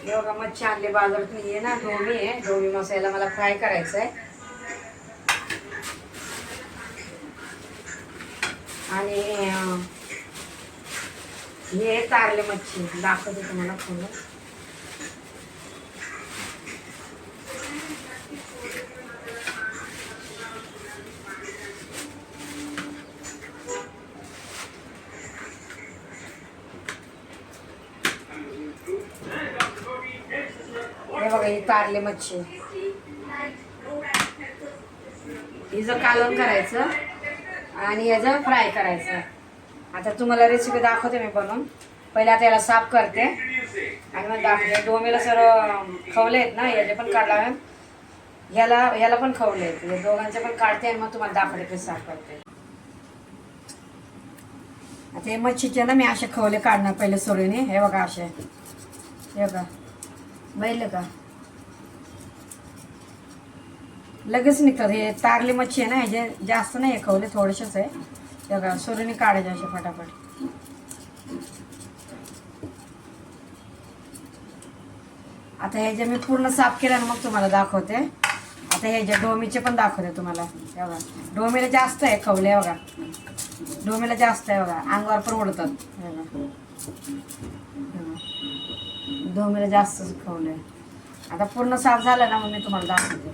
हे बघा मच्छी आणली बाजारातून. ये ना ढोमी आहे, ढोमी मसाला मला फ्राय करायचा आहे. आणि हे तारले मच्छी दाखवते तुम्हाला पूर्ण. हे बघा ही तारले मच्छी, हिचं कालवण करायचं आणि याचं फ्राय करायचं. आता तुम्हाला रेसिपी दाखवते मी बनवून. पहिले आता याला साफ करते आणि मग दाखवते. डोमेला सर्व खवले आहेत ना, याचे पण काढला, ह्याला पण खवले आहेत, हे दोघांचे पण काढते आणि मग तुम्हाला दाखवते कसे साफ करते. आता हे मच्छीचे ना मी असे खवले काढणार पहिले सोडून. हे बघा असे, हे बघा बैल का लगेच निघतात. हे तारली मच्छी आहे ना, ह्याचे जास्त नाही आहे खवले, थोडेसेच आहे. हे बघा सोडून काढायचे असे फटाफट. आता हे जे मी पूर्ण साफ केलं ना मग तुम्हाला दाखवते. आता हे जे डोमीचे पण दाखवते तुम्हाला. हे बघा डोमीला जास्त आहे खवले, बघा डोमीला जास्त आहे बघा, अंगावर पण उडतात. हे बघा डोमीला जास्तच खवले. आता पूर्ण साफ झालं ना मग मी तुम्हाला दाखवते.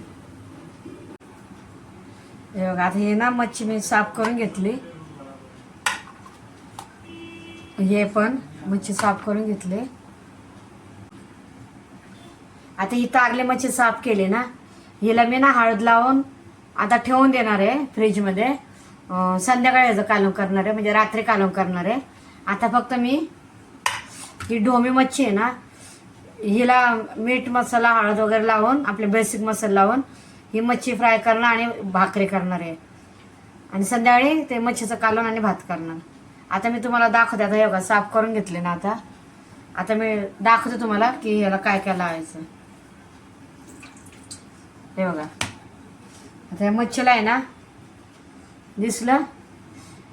हे बघा आता हे ना मच्छी मी साफ करून घेतली. हे पण मच्छी साफ करून घेतली. आता ही तारली मच्छी साफ केली ना, हिला मी ना हळद लावून आता ठेवून देणार आहे फ्रीजमध्ये. संध्याकाळी ह्याचं कालवण करणार आहे, म्हणजे रात्री कालवण करणार आहे. आता फक्त मी ही ढोमी मच्छी आहे ना, हिला मीठ मसाला हळद वगैरे लावून, आपले बेसिक मसाला लावून ही मच्छी फ्राय करणार आणि भाकरी करणार आहे. आणि संध्याकाळी ते मच्छीचं कालवण आणि भात करणार. आता मी तुम्हाला दाखवते. आता हे बघा साफ करून घेतले ना. आता मी दाखवते तुम्हाला की याला काय काय लावायचं. हे बघा आता या मच्छीला आहे ना, दिसलं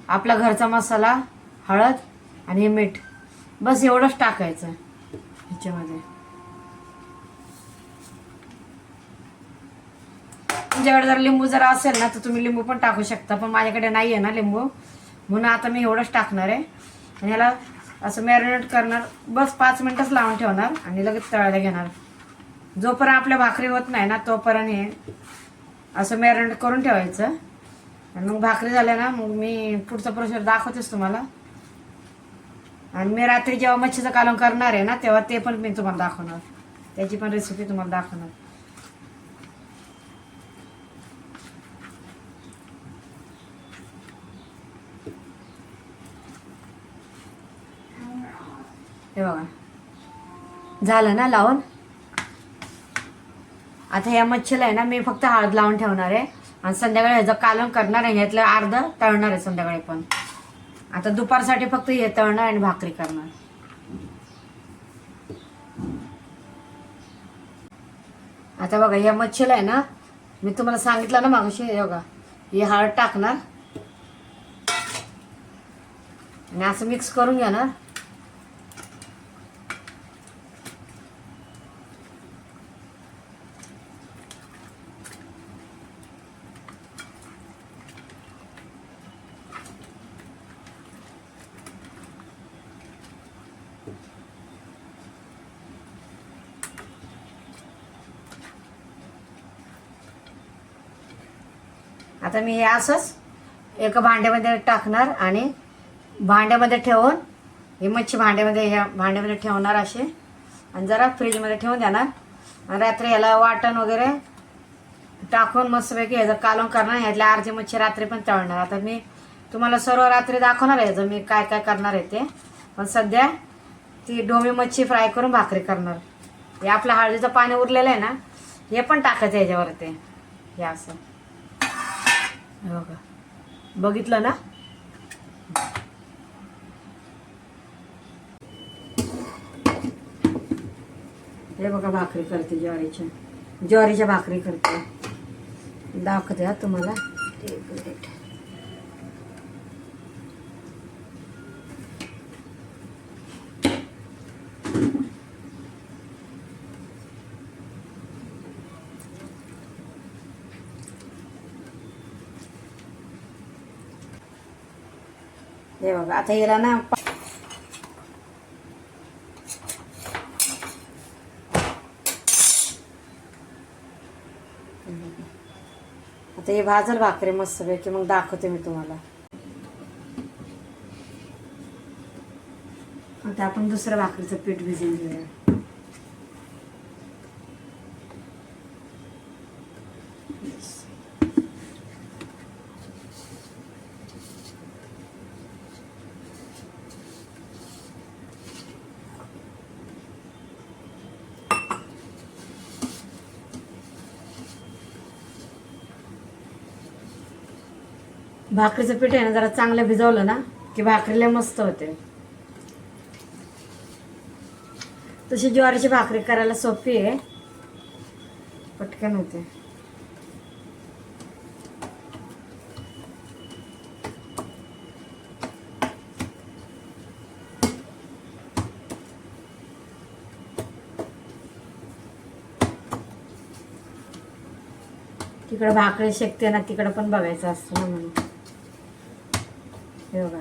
आपला घरचा मसाला, हळद आणि मीठ, बस एवढंच टाकायचं ह्याच्यामध्ये. तुमच्याकडे जर लिंबू जर असेल ना तर तुम्ही लिंबू पण टाकू शकता, पण माझ्याकडे नाही आहे ना लिंबू, म्हणून आता मी एवढंच टाकणार आहे. आणि ह्याला असं मॅरिनेट करणार, बस 5 मिनिटच लावून ठेवणार आणि लगेच तळायला घेणार. जोपर्यंत आपल्या भाकरी होत नाही ना तोपर्यंत हे असं मॅरिनेट करून ठेवायचं. आणि मग भाकरी झाल्या ना मग मी पुढचा प्रोसेस दाखवतेच तुम्हाला. आणि मी रात्री जेव्हा मच्छीचं कालवण करणार आहे ना तेव्हा ते पण मी तुम्हाला दाखवणार, त्याची पण रेसिपी तुम्हाला दाखवणार. हे बघा झालं ना लावून. आता ह्या मच्छीला आहे ना मी फक्त हळद लावून ठेवणार आहे आणि संध्याकाळी ह्याचं कालवण करणार आहे. ह्यातलं अर्ध तळणार आहे संध्याकाळी पण. आता दुपारसाठी फक्त हे तळणार आणि भाकरी करणार. आता बघा या मच्छीला आहे ना, मी तुम्हाला सांगितलं ना मागाशी, हे बघा हे हळद टाकणार आणि असं मिक्स करून घेणार. आता मी हे असंच एका भांड्यामध्ये टाकणार आणि भांड्यामध्ये ठेवून ही मच्छी ह्या भांड्यामध्ये ठेवणार असे आणि जरा फ्रीजमध्ये ठेवून देणार. आणि रात्री याला वाटण वगैरे टाकून मस्तपैकी ह्याचं कालवण करणार. ह्यातल्या अर्धी मच्छी रात्री पण तळणार. आता मी तुम्हाला सर्व रात्री दाखवणार आहे ह्याचं मी काय काय करणार आहे ते. पण सध्या ती ढोमी मच्छी फ्राय करून भाकरी करणार. हे आपलं हळदीचं पाणी उरलेलं आहे ना, हे पण टाकायचं ह्याच्यावरती. हे असं हो का, बघितलं ना. हे बघा भाकरी करते, ज्वारीच्या भाकरी करते. दाखवते तुम्हाला. एक मिनिट. हे बघा आता याला ना आता हे भाजल भाकरी मस्तपैकी, मग दाखवते मी तुम्हाला. आता आपण दुसरं भाकरीचं पीठ भिजवून घेऊया. भाकरीचं पीठ आहे ना जरा चांगलं भिजवलं ना की भाकरीला मस्त होते. तशी ज्वारीची भाकरी करायला सोपी आहे, पटकन होते. तिकडं भाकरी शेकते ना, तिकडं पण बघायचं असतं ना म्हणून. हे बघा,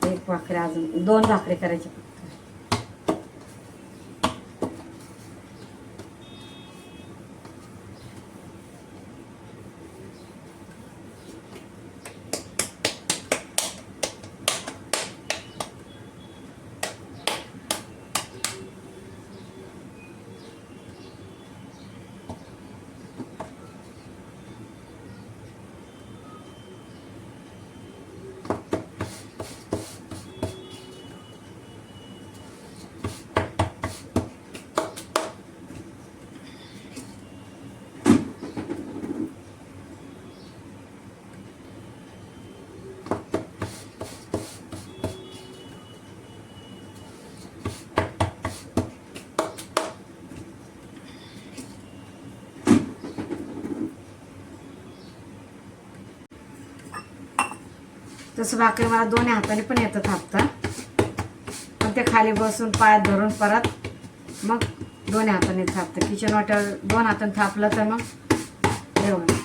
एक भाकरी, अजून 2 भाकरी करायची फक्त. तसं भाकरी मला दोन्ही हाताने पण येतं थापता, पण ते खाली बसून पायात धरून परत मग दोन्ही हाताने थापतं. किचन वाट्यावर 2 हाताने थापलं तर मग एवढं.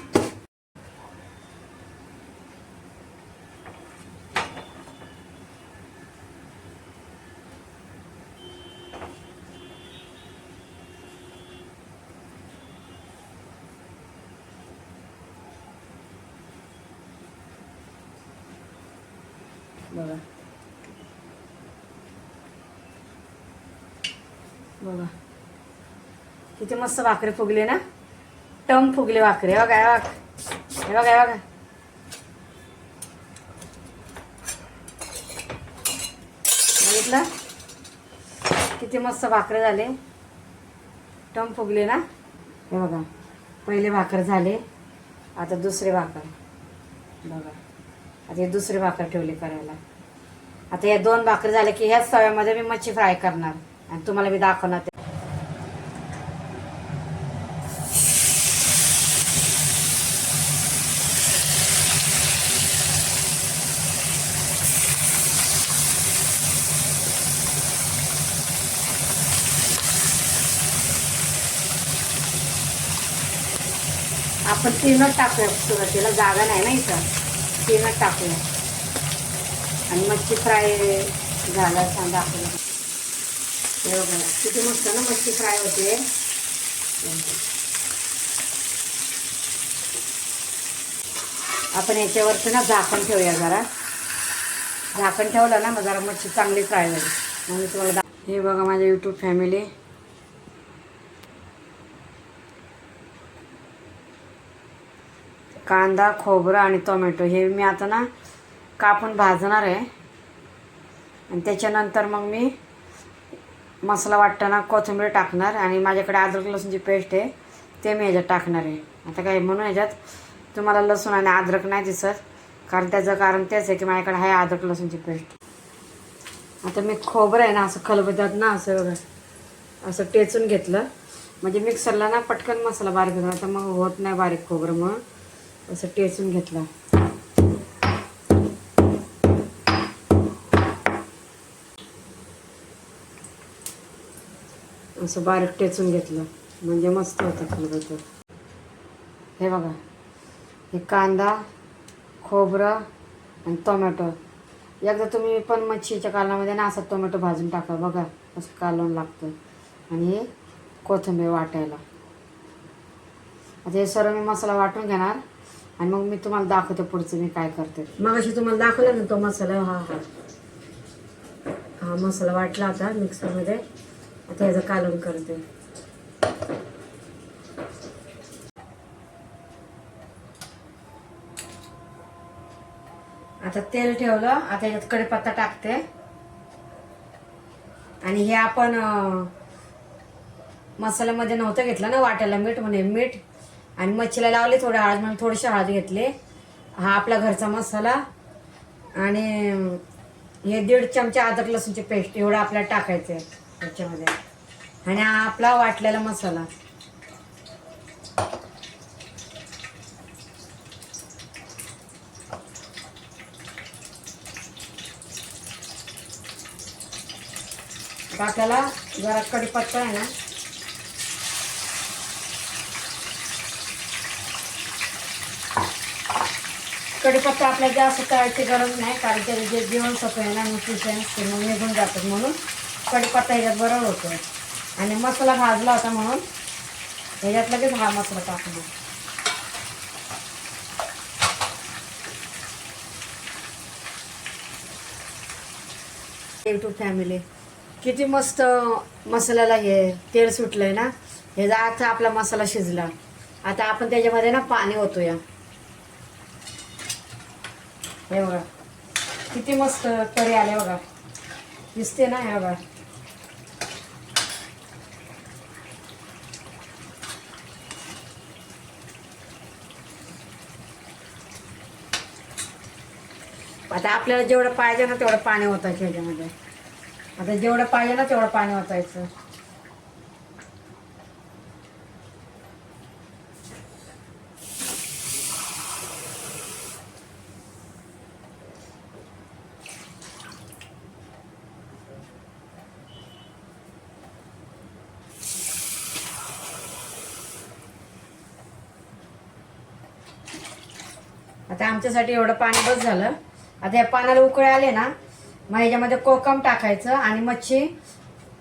बघा बघा किती मस्त भाकरी फुगली ना, टम फुगली भाकरी. हे बघा, हे बघा, हे बघा, हे बघा. बघितलं किती मस्त भाकरी झाले, टम फुगले ना. हे बघा, पहिले भाकर झाले, आता दुसरी भाकर. बघा, आता हे दुसरी भाकर ठेवली करायला. आता या 2 भाकरी झाल्या की ह्याच तव्यामध्ये मी मच्छी फ्राय करणार आणि तुम्हाला मी दाखवणार. आपण 3च टाकूया सुरुवातीला, जागा नाही ना इथं, 3च टाकूया आणि मच्छी फ्राय झाला छान दाखवलं. हे बघा किती मस्त ना मच्छी फ्राय होते. आपण याच्यावरती ना झाकण ठेवूया, जरा झाकण ठेवलं ना मग जरा मच्छी चांगली फ्राय झाली. मग मी तुम्हाला हे बघा माझ्या यूट्यूब फॅमिली, कांदा, खोबरं आणि टोमॅटो हे मी आता ना कापून भाजणार आहे आणि त्याच्यानंतर मग मी मसाला वाटताना कोथिंबीर टाकणार आणि माझ्याकडे अद्रक लसूणची पेस्ट आहे ते मी ह्याच्यात टाकणार आहे. आता काय म्हणून ह्याच्यात तुम्हाला लसूण आणि अद्रक नाही दिसत, कारण त्याचं कारण तेच आहे की माझ्याकडे आहे अद्रक लसूणची पेस्ट. आता मी खोबरं आहे ना असं खलबत्त्यात ना असं असं टेचून घेतलं, म्हणजे मिक्सरला ना पटकन मसाला बारीक होता, तर मग होत नाही बारीक खोबरं, मग असं टेचून घेतलं. असं बारीक टेचून घेतलं म्हणजे मस्त होतं खलबत्त्यात. हे बघा, हे कांदा, खोबरं आणि टोमॅटो. एकदा तुम्ही पण मच्छीच्या कालवणामध्ये ना असं टोमॅटो भाजून टाका बघा असं कालवण लागतं. आणि कोथिंबीर वाटायला. आता हे सर्व मी मसाला वाटून घेणार आणि मग मी तुम्हाला दाखवते पुढचं मी काय करते. मग अशी तुम्हाला दाखवलं ना तो मसाला. हा मसाला वाटला होता मिक्सरमध्ये. आता ह्याचं कालवण करते. आता तेल ठेवलं. आता ह्याच्यात कढीपत्ता टाकते. आणि हे आपण मसाल्यामध्ये नव्हतं घेतलं ना वाटायला मीठ, म्हणून मीठ आणि मच्छीला लावले थोडं हळद, म्हणून थोडीशी हळद घेतली. हा आपला घरचा मसाला. आणि हे 1.5 चमचा अद्रक लसूणची पेस्ट एवढं आपल्याला टाकायचं आहे त्याच्यामध्ये. आणि हा आपला वाटलेला मसाला. आपल्याला जरा कढीपत्ता आहे ना कढीपत्ता आपल्याला जास्त तळायची गरज नाही, कारण त्याचे जे जीवनसत्व आहे ना न्यूट्रिशन ते मग निघून जातात, म्हणून कढीपत्ता ह्याच्यात बरोबर होतो. आणि मसाला भाजला होता म्हणून ह्याच्यात लगेच हा मसाला टाकला. यूट्यूब फॅमिली, किती मस्त मसाल्याला हे तेल सुटलंय ना. हे आता आपला मसाला शिजला. आता आपण त्याच्यामध्ये ना पाणी ओतूया. हे बघा किती मस्त तरी आले बघा, दिसते ना. हे बघा आता आपल्याला जेवढं पाहिजे ना तेवढं पाणी ओतायचं ह्याच्यामध्ये. आता जेवढं पाहिजे ना तेवढं पाणी ओतायचं. आता आमच्यासाठी एवढं पाणी बस झालं. आता या पाण्याला उकळे आले ना, मग ह्याच्यामध्ये कोकम टाकायचं आणि मच्छी.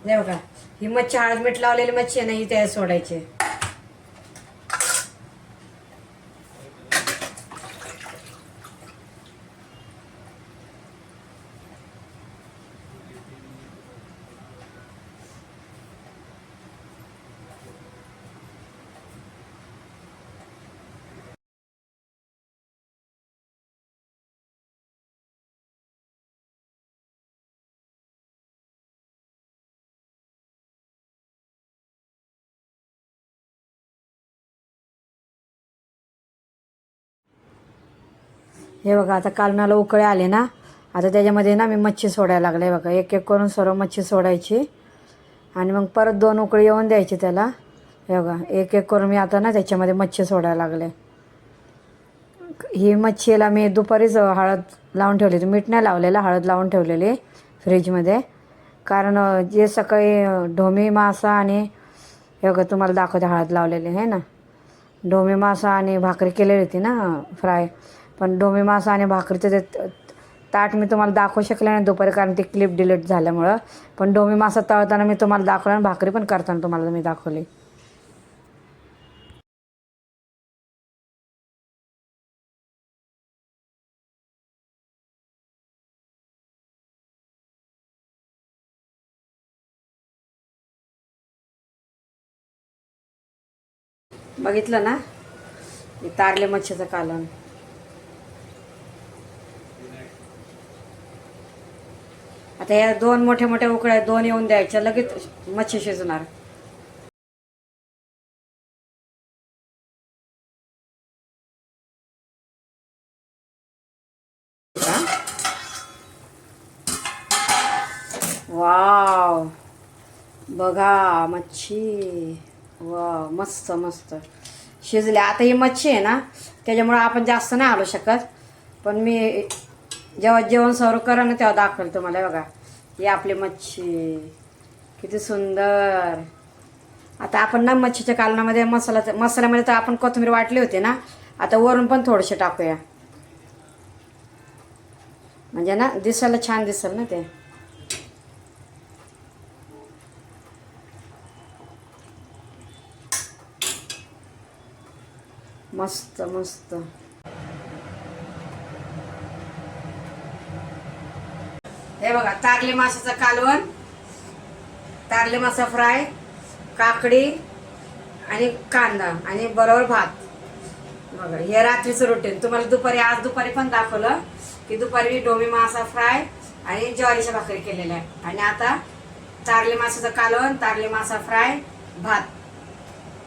हे बघा ही मच्छी हळद मीठ लावलेली मच्छी आहे ना, ही त्यात सोडायची. हे बघा आता कालवणाला उकळे आले ना, आता त्याच्यामध्ये ना मी मच्छी सोडायला लागले. बघा एक एक करून सर्व मच्छी सोडायची आणि मग परत 2 उकळी येऊन द्यायची त्याला. हे बघा एक एक करून मी आता ना त्याच्यामध्ये मच्छी सोडायला लागले. ही मच्छीला मी दुपारीच हळद लावून ठेवली होती, मीठ नाही लावलेलं, हळद लावून ठेवलेली फ्रीजमध्ये. कारण जे सकाळी ढोमी मासा आणि हे बघा तुम्हाला दाखवते हळद लावलेली आहे ना. ढोमी मासा आणि भाकरी केलेली होती ना फ्राय. पण ढोमी मासा आणि भाकरीचं ते ताट मी तुम्हाला दाखवू शकले नाही दुपारी, कारण ती क्लिप डिलीट झाल्यामुळं. पण ढोमी मासा तळताना मी तुम्हाला दाखवला आणि भाकरी पण करताना तुम्हाला मी दाखवली. बघितलं ना तारले मच्छीचं कालवण. आता या 2 मोठे मोठे उकळ्या 2 येऊन द्यायच्या, लगेच मच्छी शिजणार. वाव बघा मच्छी, वा मस्त मस्त शिजले. आता ही मच्छी आहे ना त्याच्यामुळं आपण जास्त नाही आलो शकत, पण मी जेव्हा जेवण सर्व करा ना तेव्हा दाखवेल तुम्हाला. बघा ही आपली मच्छी किती सुंदर. आता आपण ना मच्छीच्या कालवणामध्ये मसाल्यामध्ये तर आपण कोथिंबीर वाटली होती ना, आता वरून पण थोडेसे टाकूया. म्हणजे ना दिसायला छान दिसेल ना ते. मस्त मस्त. हे बघा तारले माशाचं कालवण, तारले मासा फ्राय, काकडी आणि कांदा आणि बरोबर भात. बघा हे रात्रीचं रुटीन. तुम्हाला दुपारी, आज दुपारी पण दाखवलं की दुपारी डोमी मासा फ्राय आणि ज्वारीच्या भाकरी केलेल्या आहे. आणि आता तारले माशाचं कालवण, तारले मासा फ्राय, भात.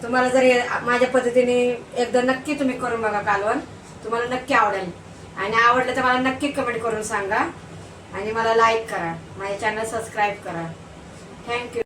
तुम्हाला जर माझ्या पद्धतीने एकदा नक्की तुम्ही करून बघा कालवण, तुम्हाला नक्की आवडेल. आणि आवडलं तर मला नक्की कमेंट करून सांगा आणि मला लाईक करा, माझ्या चॅनल सबस्क्राईब करा. थँक्यू.